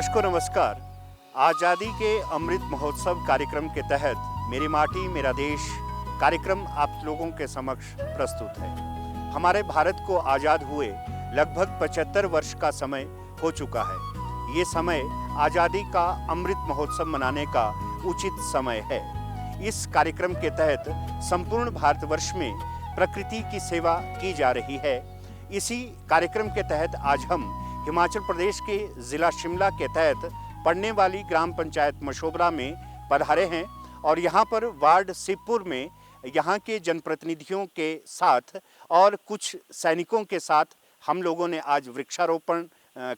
दर्शकों नमस्कार। आज़ादी के अमृत महोत्सव कार्यक्रम के तहत मेरी माटी मेरा देश कार्यक्रम आप लोगों के समक्ष प्रस्तुत है। हमारे भारत को आज़ाद हुए लगभग 75 वर्ष का समय हो चुका है। ये समय आज़ादी का अमृत महोत्सव मनाने का उचित समय है। इस कार्यक्रम के तहत संपूर्ण भारतवर्ष में प्रकृति की सेवा की जा रही है। इसी कार्यक्रम के तहत आज हम हिमाचल प्रदेश के ज़िला शिमला के तहत पड़ने वाली ग्राम पंचायत मशोबरा में पधारे हैं और यहाँ पर वार्ड सिपुर में यहाँ के जनप्रतिनिधियों के साथ और कुछ सैनिकों के साथ हम लोगों ने आज वृक्षारोपण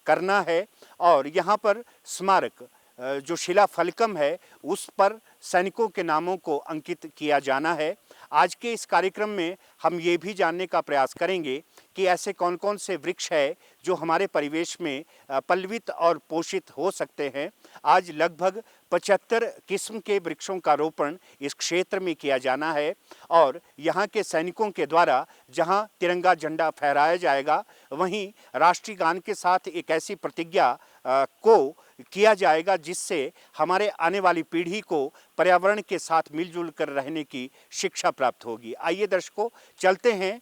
करना है और यहाँ पर स्मारक जो शिला फलकम है उस पर सैनिकों के नामों को अंकित किया जाना है। आज के इस कार्यक्रम में हम ये भी जानने का प्रयास करेंगे कि ऐसे कौन कौन से वृक्ष है जो हमारे परिवेश में पल्लवित और पोषित हो सकते हैं। आज लगभग 75 किस्म के वृक्षों का रोपण इस क्षेत्र में किया जाना है और यहाँ के सैनिकों के द्वारा जहाँ तिरंगा झंडा फहराया जाएगा वहीं राष्ट्रीय गान के साथ एक ऐसी प्रतिज्ञा को किया जाएगा जिससे हमारे आने वाली पीढ़ी को पर्यावरण के साथ मिलजुल कर रहने की शिक्षा प्राप्त होगी। आइए दर्शकों चलते हैं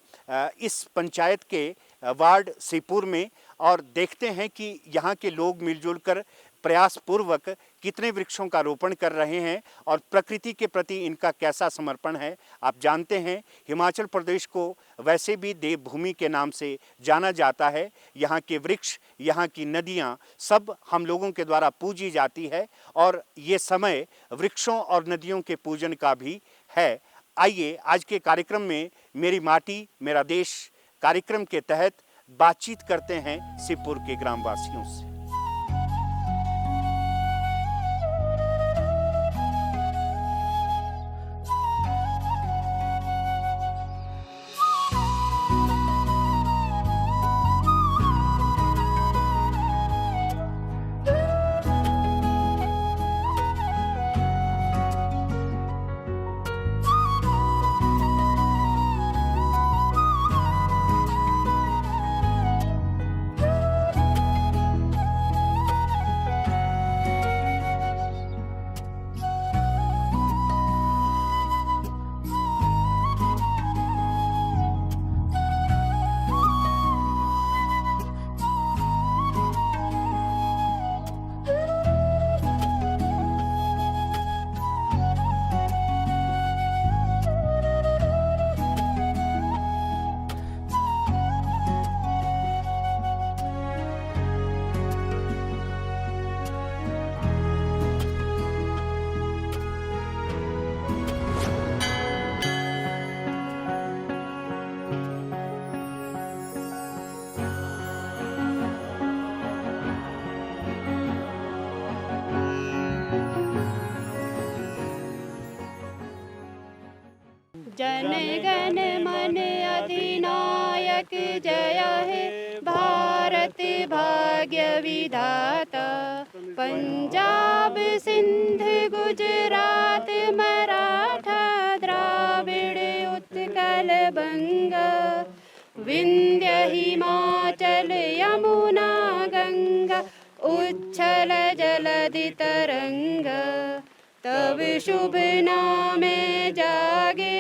इस पंचायत के वार्ड सिपुर में और देखते हैं कि यहाँ के लोग मिलजुल कर प्रयास पूर्वक कितने वृक्षों का रोपण कर रहे हैं और प्रकृति के प्रति इनका कैसा समर्पण है। आप जानते हैं हिमाचल प्रदेश को वैसे भी देवभूमि के नाम से जाना जाता है। यहाँ के वृक्ष, यहाँ की नदियाँ सब हम लोगों के द्वारा पूजी जाती है और ये समय वृक्षों और नदियों के पूजन का भी है। आइए आज के कार्यक्रम में मेरी माटी मेरा देश कार्यक्रम के तहत बातचीत करते हैं सिपुर के ग्रामवासियों से। जन गण मन अधिनायक जय हे भारत भाग्य विधाता। पंजाब सिंध गुजरात मराठा द्राविड़ उत्कल बंग विंध्य हिमाचल यमुना गंगा उच्छल जलधि तरंग। तब शुभ नामे जागे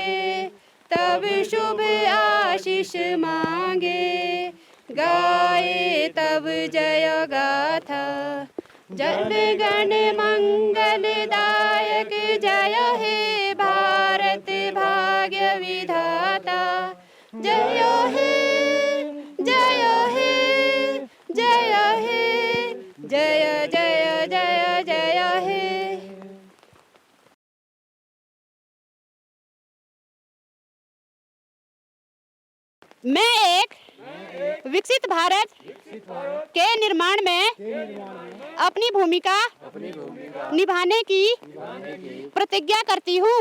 तब शुभ आशीष मांगे गाए तब जय गाथा। जन गण मंगलदायक जय हे भारत भाग्य विधाता। जय हे जय हे जय हे जय जय जय जय हे। मैं एक विकसित भारत के निर्माण में अपनी भूमिका निभाने की प्रतिज्ञा करती हूँ।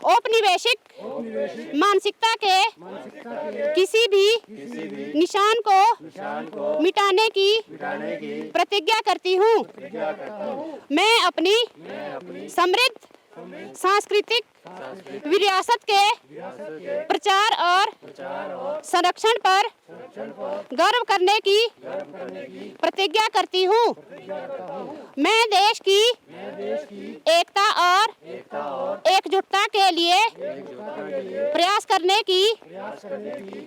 औपनिवेशिक मानसिकता के किसी भी निशान को मिटाने की प्रतिज्ञा करती हूँ। मैं अपनी समृद्ध सांस्कृतिक विरासत के प्रचार और संरक्षण पर गर्व करने की प्रतिज्ञा करती हूँ। मैं देश की एकता और एकजुटता के लिए प्रयास करने की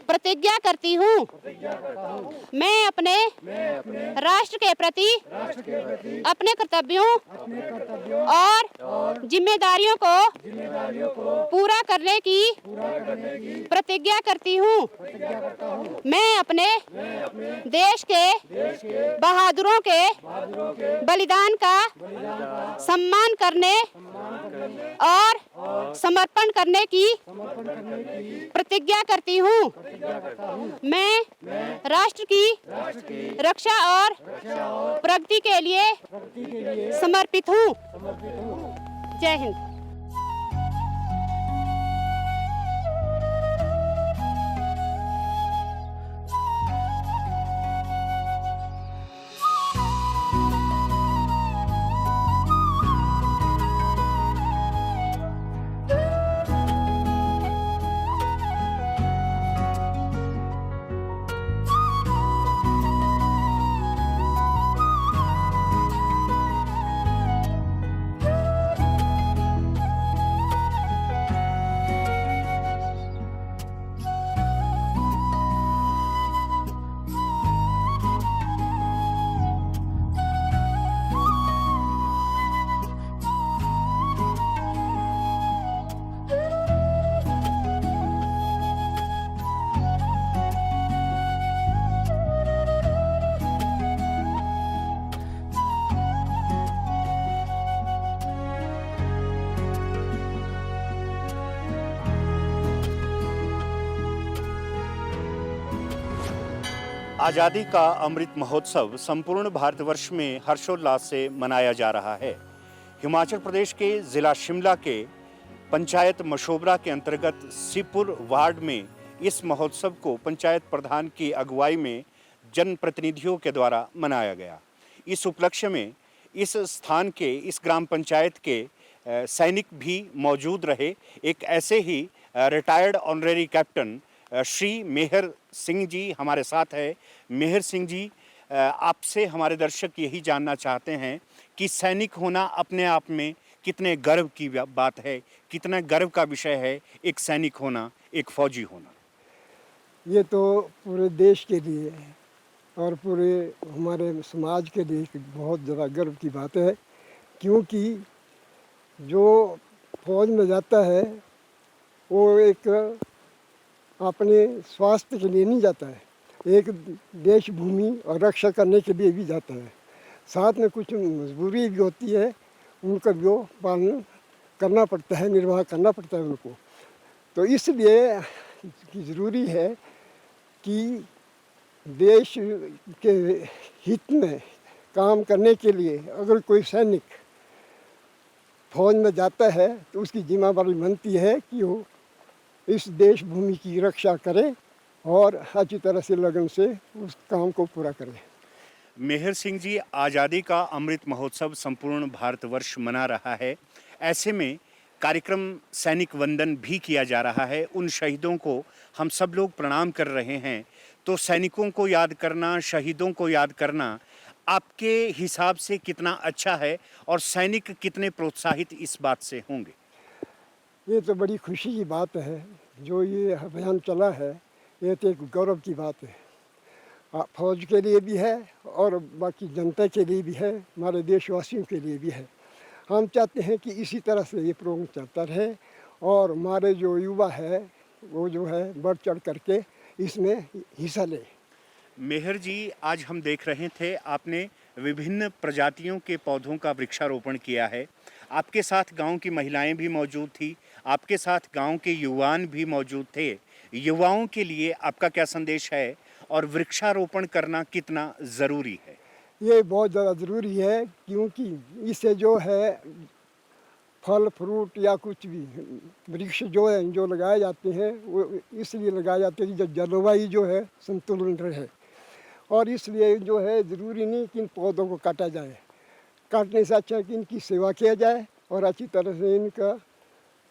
प्रतिज्ञा करती हूँ। मैं अपने राष्ट्र के प्रति अपने कर्तव्यों और जिम्मेदारियों को पूरा करने की प्रतिज्ञा करती हूँ। मैं अपने देश के बहादुरों के बलिदान का सम्मान करने और समर्पण करने की प्रतिज्ञा करती हूँ। मैं राष्ट्र की रक्षा और प्रगति के लिए समर्पित हूँ। जय हिंद। आज़ादी का अमृत महोत्सव संपूर्ण भारतवर्ष में हर्षोल्लास से मनाया जा रहा है। हिमाचल प्रदेश के ज़िला शिमला के पंचायत मशोबरा के अंतर्गत सिपुर वार्ड में इस महोत्सव को पंचायत प्रधान की अगुवाई में जनप्रतिनिधियों के द्वारा मनाया गया। इस उपलक्ष्य में इस स्थान के इस ग्राम पंचायत के सैनिक भी मौजूद रहे। एक ऐसे ही रिटायर्ड ऑनरेरी कैप्टन श्री मेहर सिंह जी हमारे साथ है। मेहर सिंह जी, आपसे हमारे दर्शक यही जानना चाहते हैं कि सैनिक होना अपने आप में कितने गर्व की बात है, कितना गर्व का विषय है एक सैनिक होना, एक फौजी होना। ये तो पूरे देश के लिए और पूरे हमारे समाज के लिए बहुत ज़्यादा गर्व की बात है, क्योंकि जो फौज में जाता है वो एक अपने स्वास्थ्य के लिए नहीं जाता है, एक देश भूमि और रक्षा करने के लिए भी जाता है। साथ में कुछ मजबूरी भी होती है, उनका भी वो पालन करना पड़ता है, निर्वाह करना पड़ता है उनको। तो इसलिए ज़रूरी है कि देश के हित में काम करने के लिए अगर कोई सैनिक फौज में जाता है तो उसकी जिम्मेदारी बनती है कि वो इस देश भूमि की रक्षा करे और अच्छी तरह से लगन से उस काम को पूरा करे। मेहर सिंह जी, आज़ादी का अमृत महोत्सव संपूर्ण भारतवर्ष मना रहा है। ऐसे में कार्यक्रम सैनिक वंदन भी किया जा रहा है। उन शहीदों को हम सब लोग प्रणाम कर रहे हैं। तो सैनिकों को याद करना, शहीदों को याद करना आपके हिसाब से कितना अच्छा है और सैनिक कितने प्रोत्साहित इस बात से होंगे? ये तो बड़ी खुशी की बात है जो ये अभियान चला है, ये तो एक गौरव की बात है। फौज के लिए भी है और बाकी जनता के लिए भी है, हमारे देशवासियों के लिए भी है। हम चाहते हैं कि इसी तरह से ये प्रोग्राम चलता रहे और हमारे जो युवा है वो जो है बढ़ चढ़ करके इसमें हिस्सा ले। मेहर जी, आज हम देख रहे थे आपने विभिन्न प्रजातियों के पौधों का वृक्षारोपण किया है। आपके साथ गांव की महिलाएं भी मौजूद थी, आपके साथ गांव के युवान भी मौजूद थे। युवाओं के लिए आपका क्या संदेश है और वृक्षारोपण करना कितना ज़रूरी है? ये बहुत ज़्यादा ज़रूरी है, क्योंकि इससे जो है फल फ्रूट या कुछ भी वृक्ष जो है जो लगाए जाते हैं वो इसलिए लगाए जाते हैं कि जलवायु जो है संतुलन रहे। और इसलिए जो है ज़रूरी नहीं कि इन पौधों को काटा जाए, काटने से अच्छा है कि इनकी सेवा किया जाए और अच्छी तरह से इनका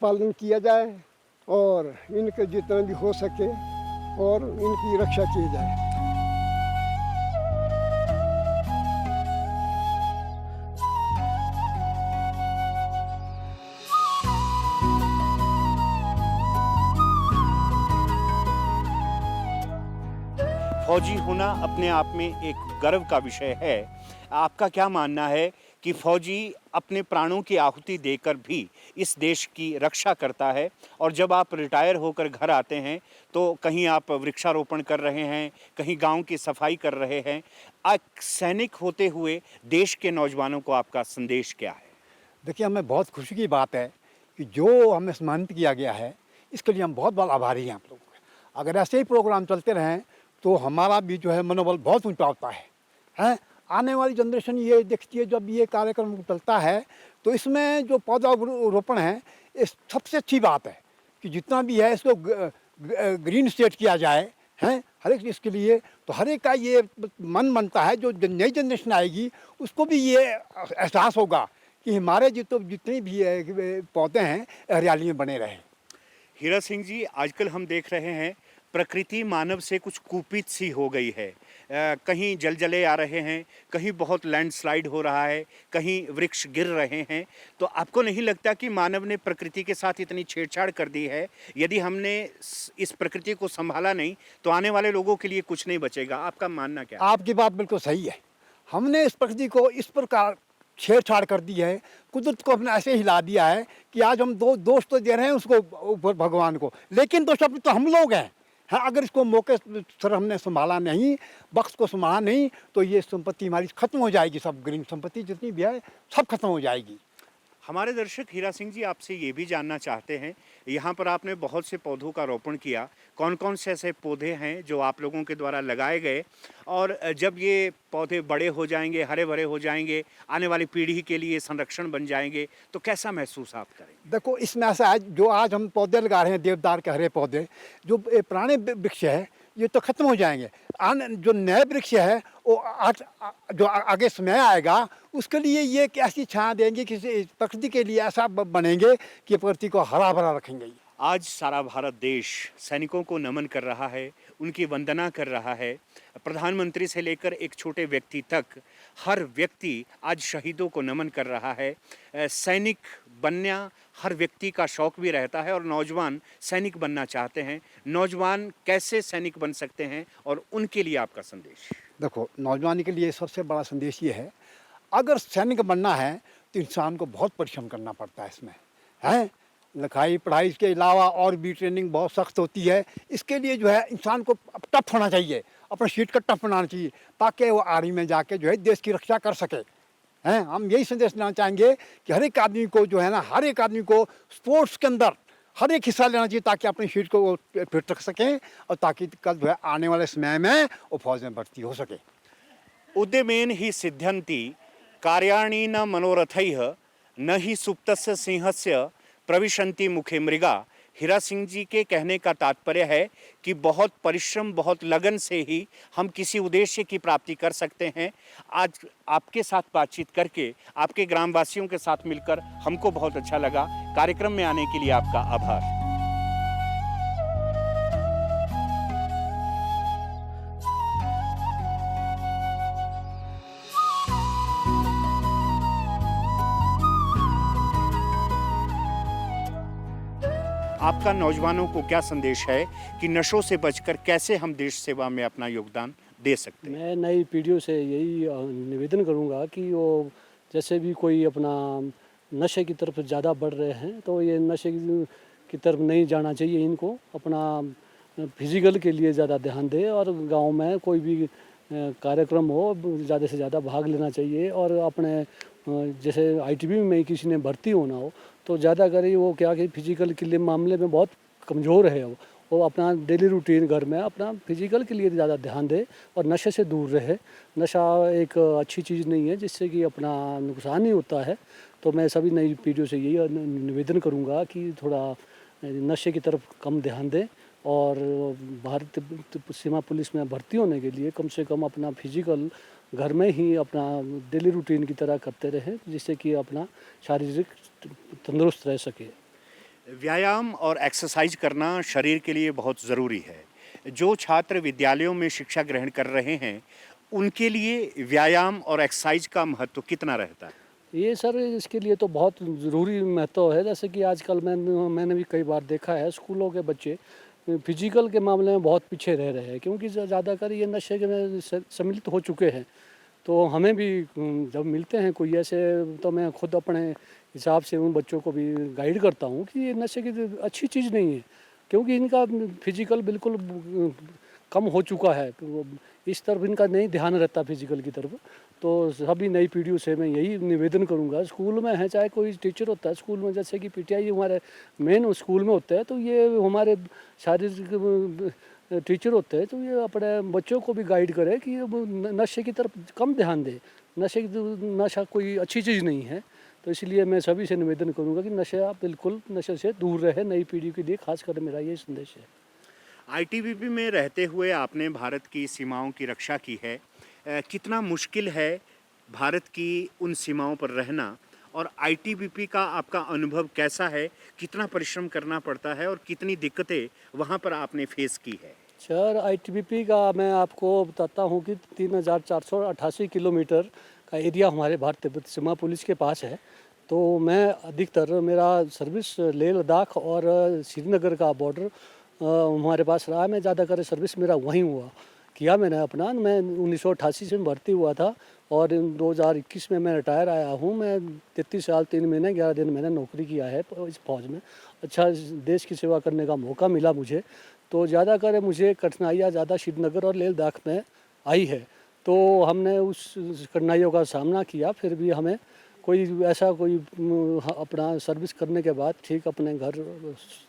पालन किया जाए और इनके जितना भी हो सके और इनकी रक्षा की जाए। फौजी होना अपने आप में एक गर्व का विषय है। आपका क्या मानना है कि फौजी अपने प्राणों की आहुति देकर भी इस देश की रक्षा करता है, और जब आप रिटायर होकर घर आते हैं तो कहीं आप वृक्षारोपण कर रहे हैं, कहीं गांव की सफाई कर रहे हैं, एक सैनिक होते हुए देश के नौजवानों को आपका संदेश क्या है? देखिए, हमें बहुत खुशी की बात है कि जो हमें सम्मानित किया गया है, इसके लिए हम बहुत बहुत आभारी हैं आप लोगों के। अगर ऐसे ही प्रोग्राम चलते रहें तो हमारा भी जो है मनोबल बहुत ऊंचा होता है। आने वाली जनरेशन ये देखती है, जब ये कार्यक्रम चलता है तो इसमें जो पौधारोपण है, ये सबसे अच्छी बात है कि जितना भी है इसको ग्रीन स्टेट किया जाए, हैं हर एक चीज़ के लिए। तो हर एक का ये मन बनता है, जो नई जनरेशन आएगी उसको भी ये एहसास होगा कि हमारे जितने भी पौधे हैं हरियाली में बने रहें। हीरा सिंह जी, आजकल हम देख रहे हैं प्रकृति मानव से कुछ कुपित सी हो गई है। कहीं जलजले आ रहे हैं, कहीं बहुत लैंडस्लाइड हो रहा है, कहीं वृक्ष गिर रहे हैं। तो आपको नहीं लगता कि मानव ने प्रकृति के साथ इतनी छेड़छाड़ कर दी है? यदि हमने इस प्रकृति को संभाला नहीं तो आने वाले लोगों के लिए कुछ नहीं बचेगा। आपका मानना क्या है? आपकी बात बिल्कुल सही है। हमने इस प्रकृति को इस प्रकार छेड़छाड़ कर दी है, कुदरत को अपने ऐसे हिला दिया है कि आज हम दोष तो दे रहे हैं उसको ऊपर भगवान को, लेकिन दोष अपने तो हम लोग हैं। हाँ, अगर इसको मौके सर हमने संभाला नहीं, वक्त को संभाला नहीं, तो ये संपत्ति हमारी खत्म हो जाएगी। सब ग्रीन संपत्ति जितनी भी है सब खत्म हो जाएगी। हमारे दर्शक हीरा सिंह जी आपसे ये भी जानना चाहते हैं, यहाँ पर आपने बहुत से पौधों का रोपण किया, कौन कौन से ऐसे पौधे हैं जो आप लोगों के द्वारा लगाए गए, और जब ये पौधे बड़े हो जाएंगे, हरे भरे हो जाएंगे, आने वाली पीढ़ी के लिए संरक्षण बन जाएंगे, तो कैसा महसूस आप करेंगे? देखो, इसमें ऐसा है, जो आज हम पौधे लगा रहे हैं देवदार के हरे पौधे, जो पुराने वृक्ष है ये तो खत्म हो जाएंगे। जो नए वृक्ष है वो जो आगे समय आएगा उसके लिए ये एक ऐसी छाया देंगे कि प्रकृति के लिए ऐसा बनेंगे कि प्रकृति को हरा भरा रखेंगे। आज सारा भारत देश सैनिकों को नमन कर रहा है, उनकी वंदना कर रहा है। प्रधानमंत्री से लेकर एक छोटे व्यक्ति तक हर व्यक्ति आज शहीदों को नमन कर रहा है। सैनिक बनना हर व्यक्ति का शौक भी रहता है और नौजवान सैनिक बनना चाहते हैं। नौजवान कैसे सैनिक बन सकते हैं और उनके लिए आपका संदेश? देखो, नौजवान के लिए सबसे बड़ा संदेश ये है, अगर सैनिक बनना है तो इंसान को बहुत परिश्रम करना पड़ता है। इसमें है लिखाई पढ़ाई के अलावा और भी ट्रेनिंग बहुत सख्त होती है। इसके लिए जो है इंसान को टफ होना चाहिए, अपना शीट का टफ बनाना चाहिए, ताकि वो आर्मी में जाके जो है देश की रक्षा कर सके। हैं, हम यही संदेश देना चाहेंगे कि हर एक आदमी को जो है ना, हर एक आदमी को स्पोर्ट्स के अंदर हर एक हिस्सा लेना चाहिए, ताकि अपनी शीट को फिट रख सकें और ताकि कल जो है आने वाले समय में वो फौज में भर्ती हो सके। उद्यमेन ही सिद्ध्यन्ति कार्याणि न मनोरथैः न ही सुप्तस्य सिंहस्य प्रविशन्ति मुखे मृगा। हीरा सिंह जी के कहने का तात्पर्य है कि बहुत परिश्रम, बहुत लगन से ही हम किसी उद्देश्य की प्राप्ति कर सकते हैं। आज आपके साथ बातचीत करके, आपके ग्रामवासियों के साथ मिलकर हमको बहुत अच्छा लगा। कार्यक्रम में आने के लिए आपका आभार। आपका नौजवानों को क्या संदेश है कि नशों से बचकर कैसे हम देश सेवा में अपना योगदान दे सकते हैं? मैं नई पीढ़ियों से यही निवेदन करूंगा कि वो जैसे भी कोई अपना नशे की तरफ ज़्यादा बढ़ रहे हैं तो ये नशे की तरफ नहीं जाना चाहिए। इनको अपना फिजिकल के लिए ज़्यादा ध्यान दें और गांव में कोई भी कार्यक्रम हो ज़्यादा से ज़्यादा भाग लेना चाहिए। और अपने जैसे आईटीबी में किसी ने भर्ती होना हो तो ज़्यादा करे वो क्या कि फिजिकल के लिए मामले में बहुत कमज़ोर है वो अपना डेली रूटीन घर में अपना फिजिकल के लिए ज़्यादा ध्यान दे और नशे से दूर रहे। नशा एक अच्छी चीज़ नहीं है जिससे कि अपना नुकसान ही होता है। तो मैं सभी नई पीढ़ियों से यही निवेदन करूँगा कि थोड़ा नशे की तरफ कम ध्यान दें और भारत सीमा पुलिस में भर्ती होने के लिए कम से कम अपना फिजिकल घर में ही अपना डेली रूटीन की तरह करते रहें, जिससे कि अपना शारीरिक तंदुरुस्त रह सके। व्यायाम और एक्सरसाइज करना शरीर के लिए बहुत ज़रूरी है। जो छात्र विद्यालयों में शिक्षा ग्रहण कर रहे हैं, उनके लिए व्यायाम और एक्सरसाइज का महत्व कितना रहता है? ये सर इसके लिए तो बहुत ज़रूरी महत्व है। जैसे कि आजकल मैंने भी कई बार देखा है, स्कूलों के बच्चे फिजिकल के मामले में बहुत पीछे रह रहे हैं, क्योंकि ज़्यादातर ये नशे के में सम्मिलित हो चुके हैं। तो हमें भी जब मिलते हैं कोई ऐसे, तो मैं खुद अपने हिसाब से उन बच्चों को भी गाइड करता हूँ कि ये नशे की अच्छी चीज़ नहीं है, क्योंकि इनका फिजिकल बिल्कुल कम हो चुका है। तो इस तरफ इनका नहीं ध्यान रहता फिजिकल की तरफ। तो सभी नई पीढ़ियों से मैं यही निवेदन करूंगा, स्कूल में है चाहे कोई टीचर होता है स्कूल में, जैसे कि पीटीआई हमारे मेन स्कूल में होता है, तो ये हमारे शारीरिक टीचर होते हैं, तो ये अपने बच्चों को भी गाइड करे कि अब नशे की तरफ कम ध्यान दे। नशा कोई अच्छी चीज़ नहीं है। तो इसलिए मैं सभी से निवेदन करूंगा कि नशा बिल्कुल नशे से दूर रहे, नई पीढ़ी के लिए खासकर मेरा ये संदेश है। आईटीबीपी में रहते हुए आपने भारत की सीमाओं की रक्षा की है। कितना मुश्किल है भारत की उन सीमाओं पर रहना, और आईटीबीपी का आपका अनुभव कैसा है? कितना परिश्रम करना पड़ता है और कितनी दिक्कतें वहाँ पर आपने फेस की है? सर आईटीबीपी का मैं आपको बताता हूँ कि 3488 किलोमीटर का एरिया हमारे भारत तिब्बत सीमा पुलिस के पास है। तो मैं अधिकतर मेरा सर्विस लेह लद्दाख और श्रीनगर का बॉर्डर हमारे पास रहा है। मैं ज़्यादातर सर्विस मेरा वहीं हुआ किया मैंने अपना। मैं 1988 से भर्ती हुआ था और 2021 में मैं रिटायर आया हूँ। मैं 33 साल 3 महीने 11 दिन मैंने नौकरी किया है इस फौज में। अच्छा देश की सेवा करने का मौका मिला मुझे। तो ज़्यादातर मुझे कठिनाइयाँ ज़्यादा श्रीनगर और लेह लद्दाख में आई है। तो हमने उस कठिनाइयों का सामना किया, फिर भी हमें कोई ऐसा कोई अपना सर्विस करने के बाद ठीक अपने घर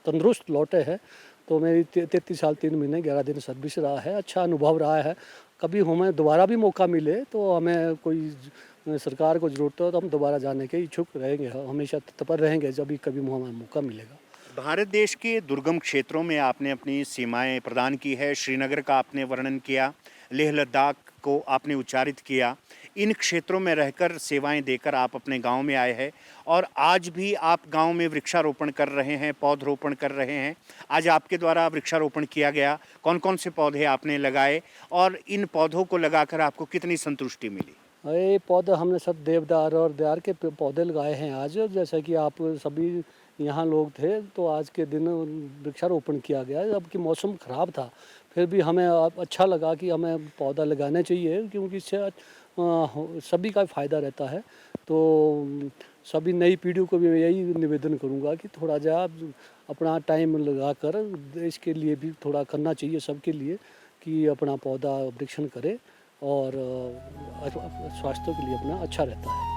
तंदुरुस्त लौटे हैं। तो मेरी 33 साल 3 महीने 11 दिन सर्विस रहा है, अच्छा अनुभव रहा है। कभी हमें दोबारा भी मौका मिले तो हमें कोई सरकार को ज़रूरत हो तो हम दोबारा जाने के इच्छुक रहेंगे, हमेशा तत्पर रहेंगे जब भी कभी हमें मौका मिलेगा। भारत देश के दुर्गम क्षेत्रों में आपने अपनी सीमाएं प्रदान की है। श्रीनगर का आपने वर्णन किया, लेह लद्दाख को आपने उच्चारित किया। इन क्षेत्रों में रहकर सेवाएं देकर आप अपने गांव में आए हैं, और आज भी आप गांव में वृक्षारोपण कर रहे हैं, पौधरोपण कर रहे हैं। आज आपके द्वारा वृक्षारोपण किया गया, कौन कौन से पौधे आपने लगाए और इन पौधों को लगाकर आपको कितनी संतुष्टि मिली? ये पौधे हमने सब देवदार और देवार के पौधे लगाए हैं आज। जैसा कि आप सभी यहाँ लोग थे तो आज के दिन वृक्षारोपण किया गया। जबकि मौसम ख़राब था, फिर भी हमें अच्छा लगा कि हमें पौधा लगाने चाहिए, क्योंकि इससे सभी का फ़ायदा रहता है। तो सभी नई पीढ़ियों को भी मैं यही निवेदन करूँगा कि थोड़ा जा अपना टाइम लगाकर देश के लिए भी थोड़ा करना चाहिए सबके लिए, कि अपना पौधा वृक्षण करे और स्वास्थ्य के लिए अपना अच्छा रहता है।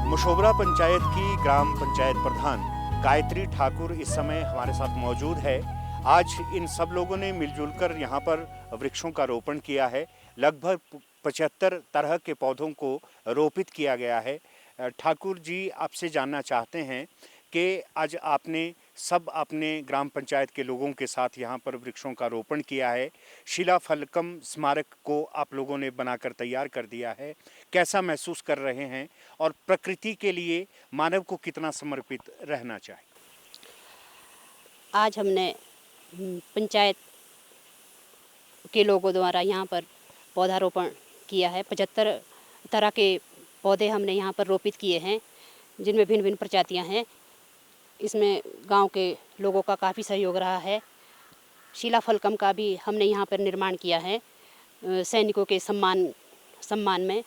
मशोबरा पंचायत की ग्राम पंचायत प्रधान गायत्री ठाकुर इस समय हमारे साथ मौजूद है। आज इन सब लोगों ने मिलजुल कर यहाँ पर वृक्षों का रोपण किया है। लगभग 75 तरह के पौधों को रोपित किया गया है। ठाकुर जी, आपसे जानना चाहते हैं कि आज आपने सब अपने ग्राम पंचायत के लोगों के साथ यहाँ पर वृक्षों का रोपण किया है। शिला फलकम स्मारक को आप लोगों ने बनाकर तैयार कर दिया है। कैसा महसूस कर रहे हैं और प्रकृति के लिए मानव को कितना समर्पित रहना चाहिए? आज हमने पंचायत के लोगों द्वारा यहाँ पर पौधारोपण किया है। 75 तरह के पौधे हमने यहाँ पर रोपित किए हैं, जिनमें भिन्न भिन्न प्रजातियाँ हैं। इसमें गांव के लोगों का काफ़ी सहयोग रहा है। शिला फलकम का भी हमने यहाँ पर निर्माण किया है सैनिकों के सम्मान में।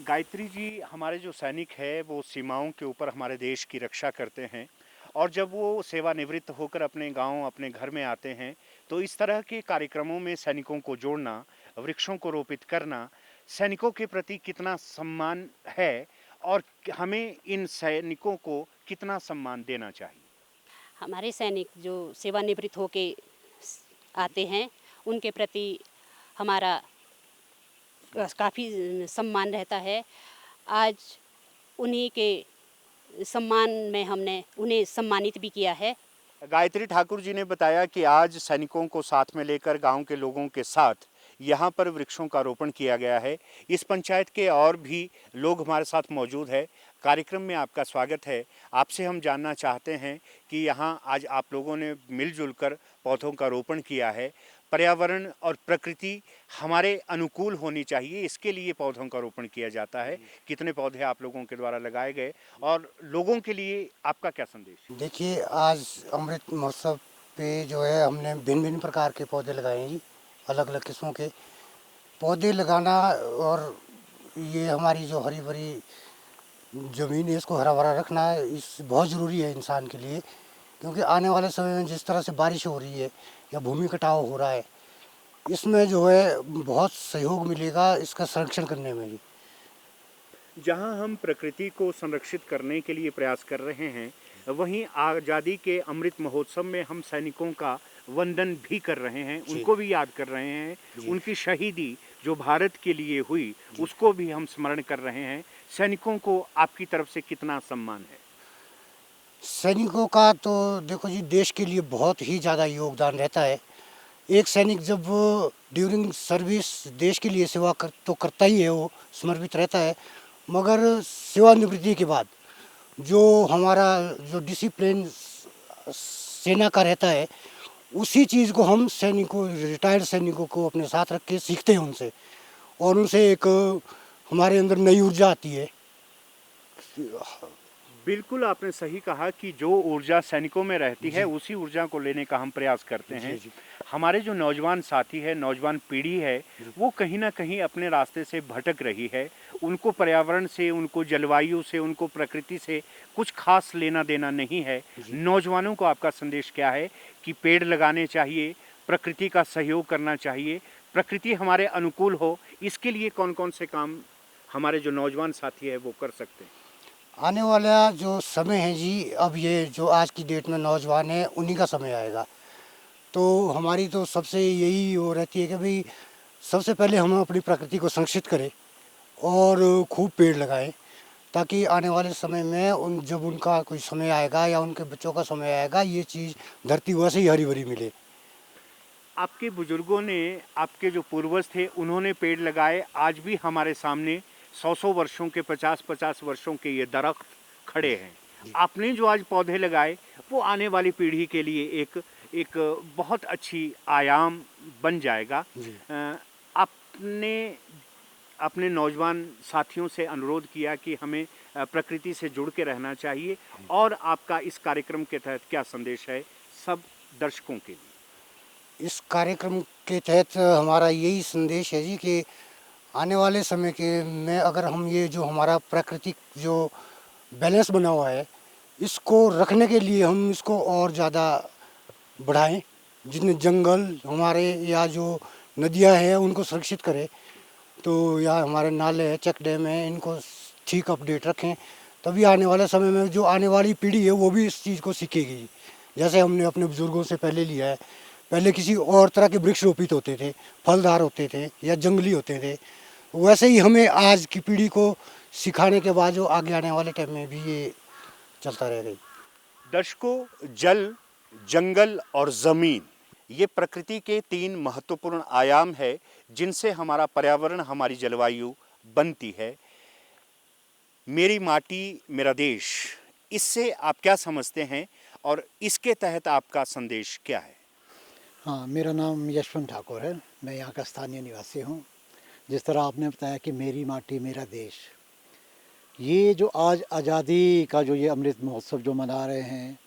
गायत्री जी, हमारे जो सैनिक है वो सीमाओं के ऊपर हमारे देश की रक्षा करते हैं, और जब वो सेवानिवृत्त होकर अपने गांव अपने घर में आते हैं तो इस तरह के कार्यक्रमों में सैनिकों को जोड़ना, वृक्षों को रोपित करना सैनिकों के प्रति कितना सम्मान है, और हमें इन सैनिकों को कितना सम्मान देना चाहिए? हमारे सैनिक जो सेवानिवृत्त होके आते हैं उनके प्रति हमारा काफ़ी सम्मान रहता है। आज उन्हीं के सम्मान में हमने उन्हें सम्मानित भी किया है। गायत्री ठाकुर जी ने बताया कि आज सैनिकों को साथ में लेकर गांव के लोगों के साथ यहाँ पर वृक्षों का रोपण किया गया है। इस पंचायत के और भी लोग हमारे साथ मौजूद है। कार्यक्रम में आपका स्वागत है। आपसे हम जानना चाहते हैं कि यहाँ आज आप लोगों ने मिलजुल कर पौधों का रोपण किया है। पर्यावरण और प्रकृति हमारे अनुकूल होनी चाहिए, इसके लिए पौधों का रोपण किया जाता है। कितने पौधे आप लोगों के द्वारा लगाए गए और लोगों के लिए आपका क्या संदेश? देखिए, आज अमृत महोत्सव पे जो है हमने भिन्न भिन्न प्रकार के पौधे लगाए हैं जी, अलग अलग किस्मों के पौधे लगाना। और ये हमारी जो हरी भरी ज़मीन है इसको हरा भरा रखना इस बहुत ज़रूरी है इंसान के लिए, क्योंकि आने वाले समय में जिस तरह से बारिश हो रही है या भूमि कटाव हो रहा है, इसमें जो है बहुत सहयोग मिलेगा इसका संरक्षण करने में भी। जहां हम प्रकृति को संरक्षित करने के लिए प्रयास कर रहे हैं, वहीं आज़ादी के अमृत महोत्सव में हम सैनिकों का वंदन भी कर रहे हैं, उनको भी याद कर रहे हैं। उनकी शहीदी जो भारत के लिए हुई उसको भी हम स्मरण कर रहे हैं। सैनिकों को आपकी तरफ से कितना सम्मान है? सैनिकों का तो देखो जी, देश के लिए बहुत ही ज़्यादा योगदान रहता है। एक सैनिक जब ड्यूरिंग सर्विस देश के लिए सेवा तो करता ही है, वो समर्पित रहता है, मगर सेवानिवृत्ति के बाद जो हमारा जो डिसिप्लिन सेना का रहता है, उसी चीज़ को हम सैनिकों, रिटायर्ड सैनिकों को अपने साथ रख के सीखते हैं उनसे, और उनसे एक हमारे अंदर नई ऊर्जा आती है। बिल्कुल आपने सही कहा कि जो ऊर्जा सैनिकों में रहती है उसी ऊर्जा को लेने का हम प्रयास करते हैं। हमारे जो नौजवान साथी है, नौजवान पीढ़ी है, वो कहीं ना कहीं अपने रास्ते से भटक रही है। उनको पर्यावरण से, उनको जलवायु से, उनको प्रकृति से कुछ खास लेना देना नहीं है। नौजवानों को आपका संदेश क्या है कि पेड़ लगाने चाहिए, प्रकृति का सहयोग करना चाहिए, प्रकृति हमारे अनुकूल हो, इसके लिए कौन कौन से काम हमारे जो नौजवान साथी है वो कर सकते हैं? आने वाला जो समय है जी, अब ये जो आज की डेट में नौजवान है उन्हीं का समय आएगा। तो हमारी तो सबसे यही वो रहती है कि भाई सबसे पहले हम अपनी प्रकृति को संरक्षित करें और खूब पेड़ लगाएं, ताकि आने वाले समय में जब उनका कोई समय आएगा या उनके बच्चों का समय आएगा, ये चीज़ धरती वैसे ही हरी भरी मिले। आपके बुजुर्गों ने, आपके जो पूर्वज थे, उन्होंने पेड़ लगाए। आज भी हमारे सामने 100 वर्षों के, 50 वर्षों के ये दरख्त खड़े हैं। आपने जो आज पौधे लगाए वो आने वाली पीढ़ी के लिए एक बहुत अच्छी आयाम बन जाएगा। आपने अपने नौजवान साथियों से अनुरोध किया कि हमें प्रकृति से जुड़ के रहना चाहिए, और आपका इस कार्यक्रम के तहत क्या संदेश है सब दर्शकों के लिए? इस कार्यक्रम के तहत हमारा यही संदेश है जी कि आने वाले समय के में अगर हम ये जो हमारा प्राकृतिक जो बैलेंस बना हुआ है, इसको रखने के लिए हम इसको और ज़्यादा बढ़ाएं। जितने जंगल हमारे या जो नदियां हैं उनको सुरक्षित करें, तो या हमारे नाले हैं, चेक डैम हैं, इनको ठीक अपडेट रखें। तभी आने वाले समय में जो आने वाली पीढ़ी है वो भी इस चीज़ को सीखेगी। जैसे हमने अपने बुजुर्गों से पहले लिया है, पहले किसी और तरह के वृक्ष रोपित होते थे, फलदार होते थे या जंगली होते थे, वैसे ही हमें आज की पीढ़ी को सिखाने के बाद जो आगे आने वाले टाइम में भी ये चलता रहेगा। दर्शकों, जल, जंगल और ज़मीन, ये प्रकृति के 3 महत्वपूर्ण आयाम है जिनसे हमारा पर्यावरण, हमारी जलवायु बनती है। मेरी माटी मेरा देश, इससे आप क्या समझते हैं और इसके तहत आपका संदेश क्या है? हाँ, मेरा नाम यशवंत ठाकुर है, मैं यहाँ का स्थानीय निवासी हूँ। जिस तरह आपने बताया कि मेरी माटी मेरा देश, ये जो आज आज़ादी का जो ये अमृत महोत्सव जो मना रहे हैं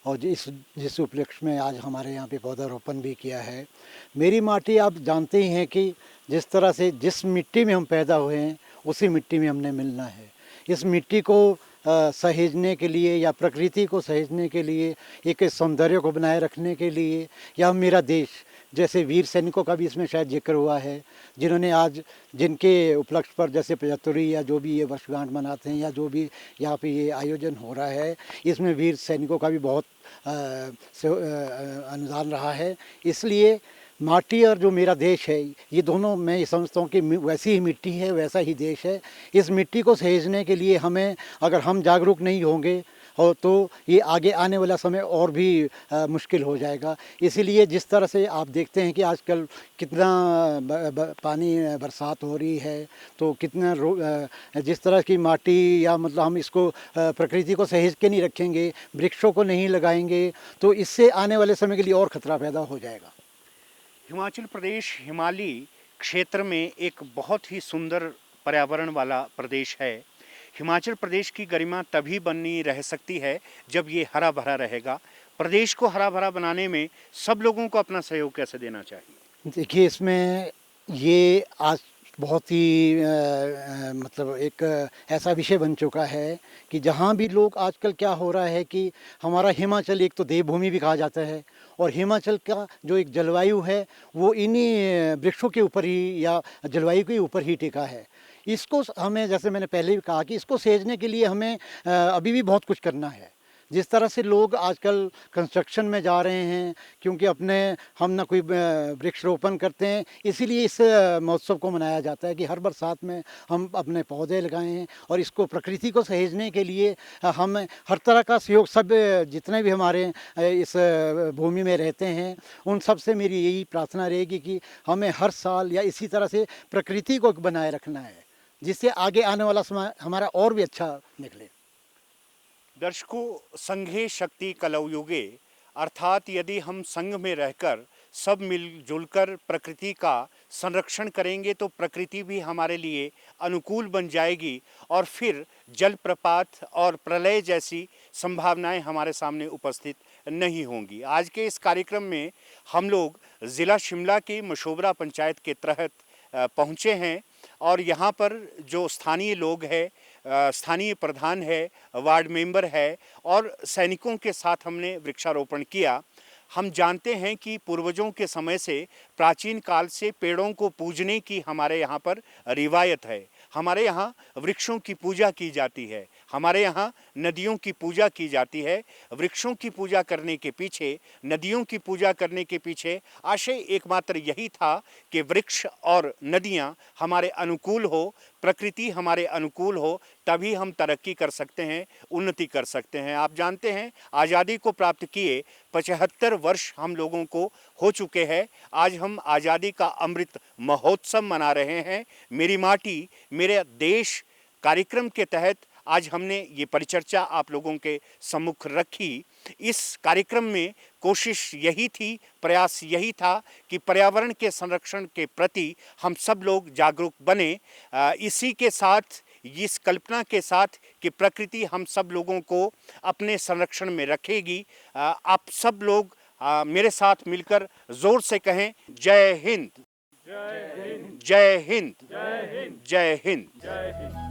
और जिस उपलक्ष्य में आज हमारे यहाँ पे पौधारोपण भी किया है, मेरी माटी आप जानते ही हैं कि जिस तरह से जिस मिट्टी में हम पैदा हुए हैं उसी मिट्टी में हमने मिलना है। इस मिट्टी को सहेजने के लिए या प्रकृति को सहेजने के लिए, एक सौंदर्य को बनाए रखने के लिए, या मेरा देश, जैसे वीर सैनिकों का भी इसमें शायद जिक्र हुआ है, जिन्होंने आज जिनके उपलक्ष्य पर जैसे 75वीं या जो भी ये वर्षगांठ मनाते हैं या जो भी यहाँ पे ये आयोजन हो रहा है, इसमें वीर सैनिकों का भी बहुत अनुदान रहा है। इसलिए माटी और जो मेरा देश है, ये दोनों मैं ये समझता हूँ कि वैसी ही मिट्टी है, वैसा ही देश है। इस मिट्टी को सहेजने के लिए हमें, अगर हम जागरूक नहीं होंगे और तो ये आगे आने वाला समय और भी मुश्किल हो जाएगा। इसीलिए जिस तरह से आप देखते हैं कि आजकल कितना पानी बरसात हो रही है, तो कितना जिस तरह की माटी या मतलब हम इसको प्रकृति को सहेज के नहीं रखेंगे, वृक्षों को नहीं लगाएंगे, तो इससे आने वाले समय के लिए और ख़तरा पैदा हो जाएगा। हिमाचल प्रदेश हिमालयी क्षेत्र में एक बहुत ही सुंदर पर्यावरण वाला प्रदेश है। हिमाचल प्रदेश की गरिमा तभी बनी रह सकती है जब ये हरा भरा रहेगा। प्रदेश को हरा भरा बनाने में सब लोगों को अपना सहयोग कैसे देना चाहिए? देखिए, इसमें ये आज बहुत ही मतलब एक ऐसा विषय बन चुका है कि जहाँ भी लोग आजकल क्या हो रहा है कि हमारा हिमाचल एक तो देवभूमि भी कहा जाता है, और हिमाचल का जो एक जलवायु है वो इन्हीं वृक्षों के ऊपर ही या जलवायु के ऊपर ही टिका है। इसको हमें, जैसे मैंने पहले भी कहा कि इसको सहेजने के लिए हमें अभी भी बहुत कुछ करना है। जिस तरह से लोग आजकल कंस्ट्रक्शन में जा रहे हैं, क्योंकि हम ना कोई वृक्ष रोपण करते हैं, इसीलिए इस महोत्सव को मनाया जाता है कि हर बरसात में हम अपने पौधे लगाएं, और इसको प्रकृति को सहेजने के लिए हम हर तरह का सहयोग, सब जितने भी हमारे इस भूमि में रहते हैं, उन सब से मेरी यही प्रार्थना रहेगी कि हमें हर साल या इसी तरह से प्रकृति को बनाए रखना है, जिससे आगे आने वाला समय हमारा और भी अच्छा निकले। दर्शकों, संघे शक्ति कलौ युगे, अर्थात यदि हम संघ में रहकर सब मिलजुल कर प्रकृति का संरक्षण करेंगे तो प्रकृति भी हमारे लिए अनुकूल बन जाएगी, और फिर जलप्रपात और प्रलय जैसी संभावनाएं हमारे सामने उपस्थित नहीं होंगी। आज के इस कार्यक्रम में हम लोग ज़िला शिमला की मशोबरा पंचायत के तहत पहुँचे हैं, और यहाँ पर जो स्थानीय लोग हैं, स्थानीय प्रधान है, वार्ड मेंबर है, और सैनिकों के साथ हमने वृक्षारोपण किया। हम जानते हैं कि पूर्वजों के समय से, प्राचीन काल से पेड़ों को पूजने की हमारे यहाँ पर रिवायत है। हमारे यहाँ वृक्षों की पूजा की जाती है, हमारे यहाँ नदियों की पूजा की जाती है। वृक्षों की पूजा करने के पीछे, नदियों की पूजा करने के पीछे आशय एकमात्र यही था कि वृक्ष और नदियाँ हमारे अनुकूल हो, प्रकृति हमारे अनुकूल हो, तभी हम तरक्की कर सकते हैं, उन्नति कर सकते हैं। आप जानते हैं, आज़ादी को प्राप्त किए 75 वर्ष हम लोगों को हो चुके हैं। आज हम आज़ादी का अमृत महोत्सव मना रहे हैं। मेरी माटी मेरे देश कार्यक्रम के तहत आज हमने ये परिचर्चा आप लोगों के सम्मुख रखी। इस कार्यक्रम में कोशिश यही थी, प्रयास यही था कि पर्यावरण के संरक्षण के प्रति हम सब लोग जागरूक बने। इसी के साथ, इस कल्पना के साथ कि प्रकृति हम सब लोगों को अपने संरक्षण में रखेगी। आप सब लोग मेरे साथ मिलकर जोर से कहें, जय हिंद, जय हिंद, जय हिंद, जय हिंद, जय हिंद।